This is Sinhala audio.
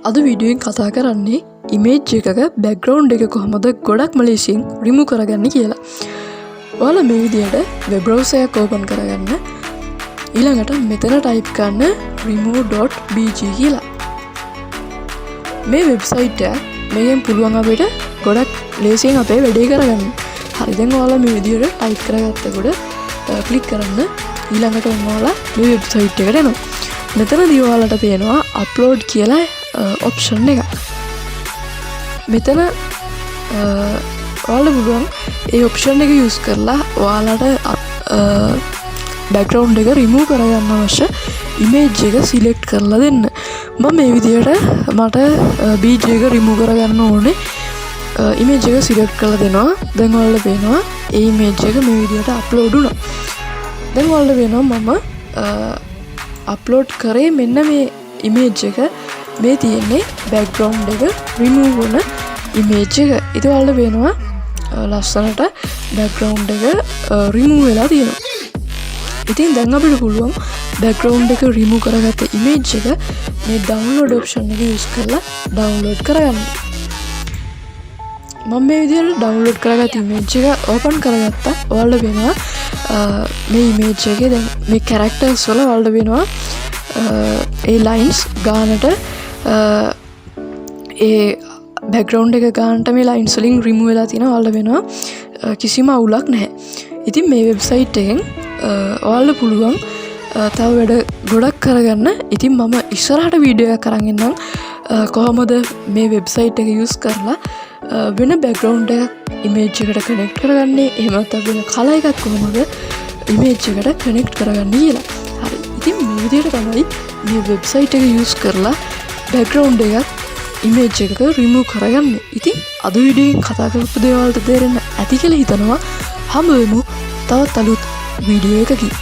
අද වීඩියෝෙන් කතා කරන්නේ ඉමේජ් එකක බෑග්ග්‍රවුන්ඩ් එක කොහොමද ගොඩක් ලේසියෙන් රිමූව් කරගන්නේ කියලා. ඔයාලා මේ විදිහට වෙබ් බ්‍රවුසර් එකක් ඕපන් කරගන්න. ඊළඟට මෙතන ටයිප් කරන්න remove.bg කියලා. මේ වෙබ්සයිට් එක මේකෙන් පුළුවන් අපිට ගොඩක් ලේසියෙන් අපේ වැඩේ කරගන්න. හරි දැන් ඔයාලා මේ විදිහට ටයිප් කරගත්තකොට ක්ලික් කරන්න. ඊළඟට ඔයාලා මේ වෙබ්සයිට් එකට එනවා. මෙතනදී ඔයාලට පේනවා අප්ලෝඩ් කියලා ඔප්ෂන් එක. මෙතන ඔයාලට පුළුවන් ඒ ඔප්ෂන් එක යූස් කරලා ඔයාලට බෑග්ග්‍රවුන්ඩ් එක රිමූව් කරගන්න අවශ්‍ය ඉමේජ් එක සිලෙක්ට් කරලා දෙන්න. මම මේ විදිහට මට BG එක රිමූව් කරගන්න ඕනේ ඉමේජ් එක සිලෙක්ට් කරලා දෙනවා. දැන් ඔයාලට පේනවා ඒ ඉමේජ් එක මේ විදිහට අප්ලෝඩ් වුණා. දැන් ඔයාලට පේනවා මම අප්ලෝඩ් කරේ මෙන්න මේ ඉමේජ් එක මේ තියෙන්නේ බෑග්ග්‍රවුන්ඩ් එක රිමූව් වුණ ඉමේජ් එක. ඉතින් ඔයාලට පේනවා ලස්සනට බෑග්ග්‍රවුන්ඩ් එක රිමූව් වෙලා තියෙනවා. ඉතින් දැන් අපිට පුළුවන් බෑග්ග්‍රවුන්ඩ් එක රිමූව් කරගත්ත ඉමේජ් එක මේ ඩවුන්ලෝඩ් ඔප්ෂන් එක යූස් කරලා ඩවුන්ලෝඩ් කරගන්න. මම මේ විදිහට ඩවුන්ලෝඩ් කරගත්ත ඉමේජ් එක ඕපන් කරගත්තා. ඔයාලට පේනවා මේ ඉමේජ් එකේ දැන් මේ කැරක්ටර්ස් වල ඔයාලට පේනවා ඒ ලයින්ස් ගානට ඒ බෑග්ග්‍රවුන්ඩ් එක ගානට මේ ලයින්ස් වලින් රිමූව් වෙලා තියෙනවා. ඔයාලට වෙනවා කිසිම අවුලක් නැහැ. ඉතින් මේ වෙබ්සයිට් එකෙන් ඔයාලට පුළුවන් තව වැඩ ගොඩක් කරගන්න. ඉතින් මම ඉස්සරහට වීඩියෝ එකක් අරන් එන්නම් කොහොමද මේ වෙබ්සයිට් එක යූස් කරලා වෙන බෑග්ග්‍රවුන්ඩ් එකක් ඉමේජ් එකට කනෙක්ට් කරගන්නේ. එහෙම නැත්නම් වෙන කලර් එකක් කොහොමද ඉමේජ් එකට කනෙක්ට් කරගන්නේ කියලා. හරි. ඉතින් මේ විදිහට තමයි මේ වෙබ්සයිට් එක යූස් කරලා බෑග්ග්‍රවුන්ඩ් එකක් ඉමේජ් එකක රිමූව් කරගන්නේ. ඉතින් අද වීඩියෝෙන් කතා කරපු දේවල්ට තේරෙන්න ඇති කියලා හිතනවා. හම්බ වෙමු තවත් අලුත් වීඩියෝ එකකින්.